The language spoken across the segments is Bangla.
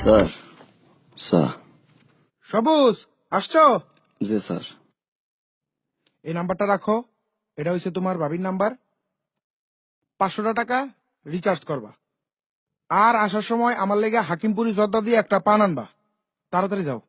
স্যার স্যার সবুজ আসছো? জি স্যার। এই নাম্বারটা রাখো, এটা হচ্ছে তোমার ভাবির নাম্বার। 500 টাকা রিচার্জ করবা, আর আসার সময় আমার লেগে হাকিমপুরি জর্দা দিয়ে একটা পান আনবা। তাড়াতাড়ি যাও।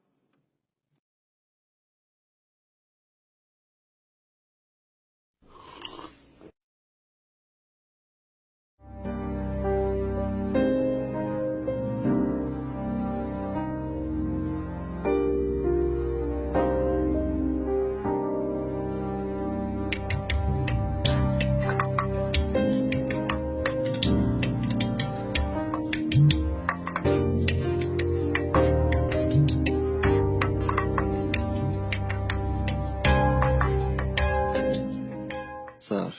স্যার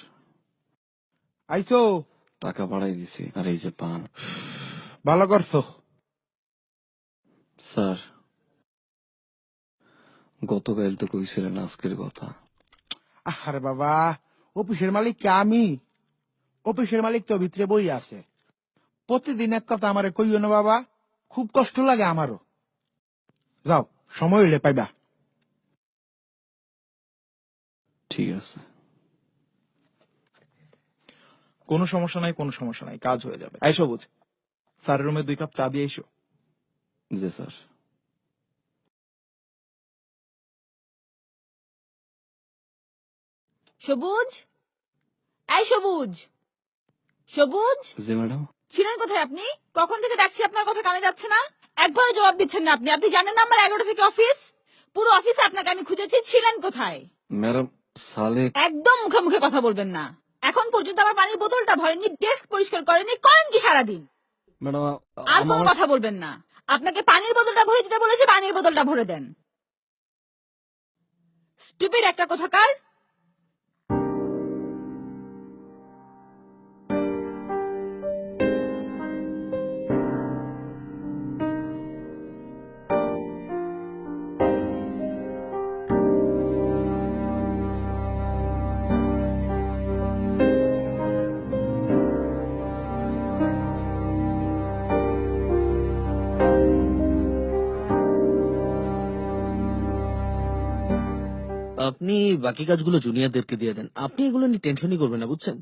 আইসো? টাকা বাড়াই দিছি, আর এই যে পান। ভালো করছো। স্যার গতকাল তো কইছিলেন আজকের কথা। আরে বাবা, অফিসের মালিক কে আমি? অফিসের মালিক তো ভিতরে বই আছে। প্রতিদিন এক কথা আমারে কইও না বাবা, খুব কষ্ট লাগে আমারও। যাও, সময় হইলে পাইবা। ঠিক আছে। কোনো সমস্যা নাই, কোনো সমস্যা নাই, কাজ হয়ে যাবে। এই সবুজ, স্যারের রুমে 2 কাপ চা দিয়ে এসো। জি স্যার। সবুজ, এই সবুজ, সবুজ জি ম্যাডাম। ছিলেন কোথায় আপনি? কখন থেকে ডাকছি, আপনার কথা কানে যাচ্ছে না। একবারও জবাব দিচ্ছেন না আপনি। আপনি জানেন না আমার 11টা থেকে অফিস? পুরো অফিসে আপনাকে আমি খুঁজেছি, ছিলেন কোথায়? ম্যাডাম সালেক। একদম মুখে মুখে কথা বলবেন না। এখন পর্যন্ত আমার পানির বোতলটা ভরেননি, ডেস্ক পরিষ্কার করেননি, করেন কি সারাদিন? ম্যাডাম আর কোনো কথা বলবেন না। আপনাকে পানির বোতলটা ভরে দিতে বলেছে, পানির বোতলটা ভরে দেন। স্টুপিড একটা কোথাকার। আপনি বাকি কাজগুলো জুনিয়রদেরকে দিয়ে দেন, আপনি এগুলো নিয়ে টেনশনই করবেন না, বুঝছেন?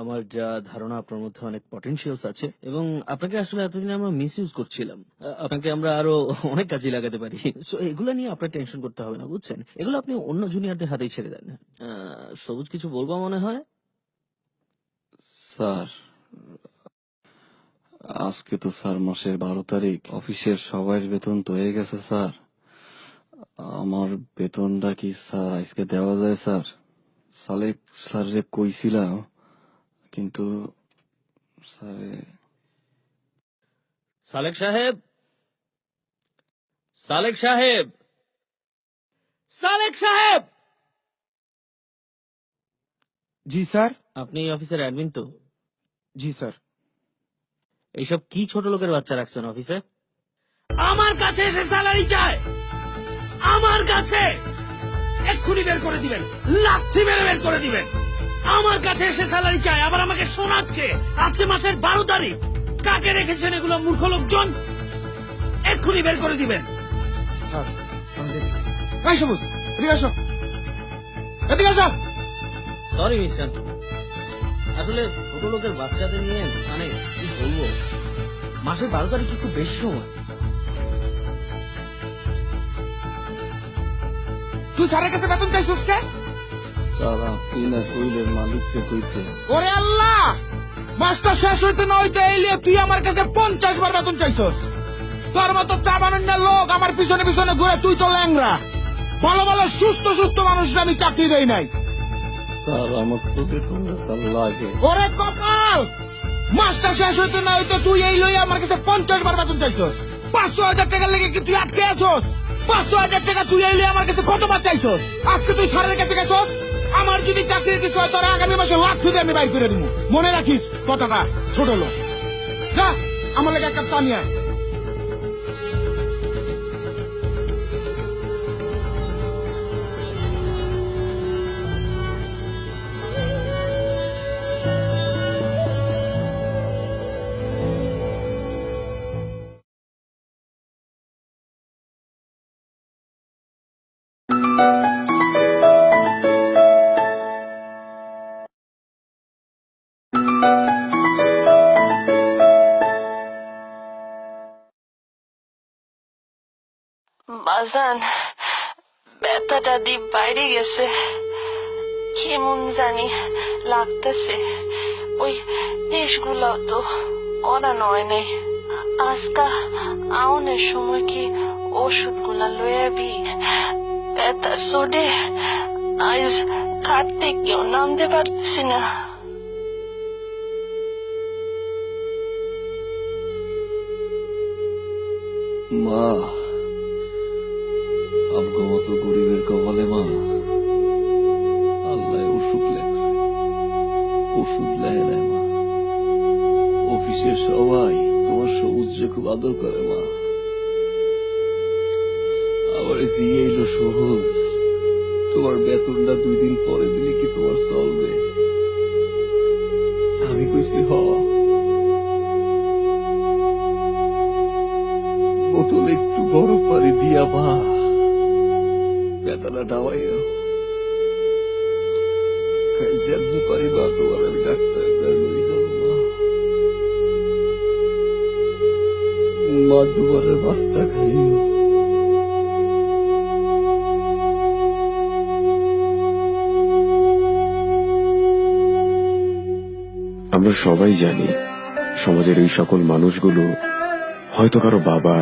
আমার যা ধারণা আপনার মধ্যে অনেক পটেনশিয়ালস আছে, এবং আপনাকে আসলে এতদিন আমরা মিস ইউজ করছিলাম। আপনাকে আমরা আরো অনেক কাজে লাগাতে পারি। সো এগুলো নিয়ে আপনার টেনশন করতে হবে না, বুঝছেন? এগুলো আপনি অন্য জুনিয়রদের হাতেই ছেড়ে দেন। সবুজ কিছু বলবো মনে হয়? স্যার আজকে তো স্যার মাসের 12 তারিখ, অফিসের সবার বেতন তো হয়ে গেছে স্যার। আমার বেতনটা কি স্যার আজকে দেওয়া যায় স্যার? সালেক স্যারে কইছিলাম, কিন্তু স্যারে। সালেক সাহেব, সালেক সাহেব, সালেক সাহেব! জি স্যার। আপনি এই অফিসের অ্যাডমিন তো? জি স্যার। এইসব কি ছোট লোকের বাচ্চা রাখছেন অফিসে? আমার কাছে এসে স্যালারি চায়, আমার কাছে! এক্ষুনি বের করে দিবেন, লাথি মেরে বের করে দিবেন। আমার কাছে এসে স্যালারি চায়, আবার আমাকে শোনাচ্ছে আজকে মাসের 12 তারিখ। কাকে রেখেছেন এগুলো মূর্খ লোকজন? এক্ষুনি বের করে দিবেন। স্যার আমি দেখছি। এই সবুজ, এদিকে আসো, এদিকে আসো। সরি মিস্টার, আসলে ছোট লোকের বাচ্চাদের নিয়ে মানে কি বলবো, মাসের 12 তারিখ কি খুব বেশি সময়? তুই স্যারের কাছে বেতন চাইছিস কে? স্যার আপনি না কইলেন মালিককে কইতে। ওরে আল্লাহ, মাসটা শেষ হইতে না হইতে এলিয়ে তুই আমার কাছে 50 বার বেতন চাইছস। তোর মতো চা বানানোর লোক আমার পিছনে পিছনে ঘুরে, তুই তো ল্যাংরা। ভালো ভালো সুস্থ সুস্থ মানুষরা আমি চাকরি দেই নাই। স্যার আমার তো বেতন স্যার লাগে। ওরে কপাল, মাসটা শেষ হইতে না হইতে তুই এই লই আমার কাছে 50 বার বেতন চাইছস। 500,000 টাকা লেগে কি তুই আটকে আছস? 500,000 টাকা তুই এই লই আমার কাছে কতবার চাইছস? আজকে তুই স্যারের কাছে গেছস, আমার যদি চাকরির কিছু হয় তোরা আগামী মাসে লাখ থেকে আমি বাই করে দিব। মনে রাখিস কথাটা, ছোট লোক। যা আমার লেগে এক কাপ চা নিয়ে আয়। বাজান, ব্যথাটা দিয়ে বাইরে গেছে, কেমন জানি লাগতেছে। ওই টেস্টগুলো তো করানো হয় নাই। আজকা আউনের সময় কি ওষুধগুলা লয়াবি? ব্যথার চোটে আজ খাটতে কেউ নামতে পারতেছি না। মা, আমগো মতো গরিবের কপালে মা আল্লাহ ওষুধ লেখছে, ওষুধ লেয় না মা। অফিসের সবাই তোমার সবুজরে খুব আদর করে মা। আবার জিয়ে এলো সহজ, তোমার বেতনটা 2 দিন পরে দিলে কি তোমার চলবে? আমি কইছি হ। বোতলে একটু গরম পানি দিয়া মা বেতনটা ডাবাইও। জানতে পারি না তোমার আমি ডাক্তারের কাছে লই যাবো মা। মা দুবারের ভাতটা খাইও। আমরা সবাই জানি সমাজের এই সকল মানুষগুলো হয়তো কারো বাবা,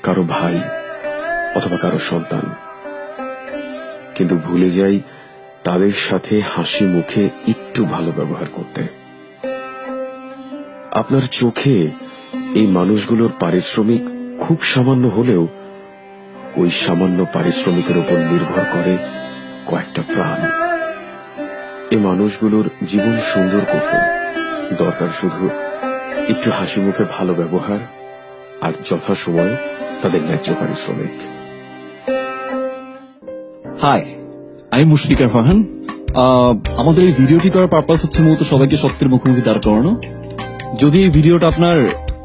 কারো ভাই অথবা কারো সন্তান, কিন্তু ভুলে যাই তাদের সাথে হাসি মুখে একটু ভালো ব্যবহার করতে। আপনার চোখে এই মানুষগুলোর পারিশ্রমিক খুব সামান্য হলেও ওই সামান্য পারিশ্রমিকের উপর নির্ভর করে কয়েকটা প্রাণ। এই মানুষগুলোর জীবন সুন্দর করতে দরকার শুধু একটু হাসি মুখে ভালো ব্যবহার আর যথাসময়ে তাদের ন্যায্য পারিশ্রমিক। হাই, আমি মুশফিকার ফারহান। আমাদের এই ভিডিওটি করার পারপাস হচ্ছে মূলত সবাইকে সত্যের মুখোমুখি দাঁড় করানো। যদি এই ভিডিওটা আপনার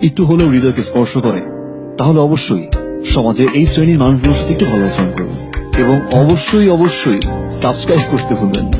একটু হলেও হৃদয়কে স্পর্শ করে, তাহলে অবশ্যই সমাজের এই শ্রেণীর মানুষগুলোর সাথে একটু ভালো আচরণ করবেন এবং অবশ্যই সাবস্ক্রাইব করতে ভুলবেন না।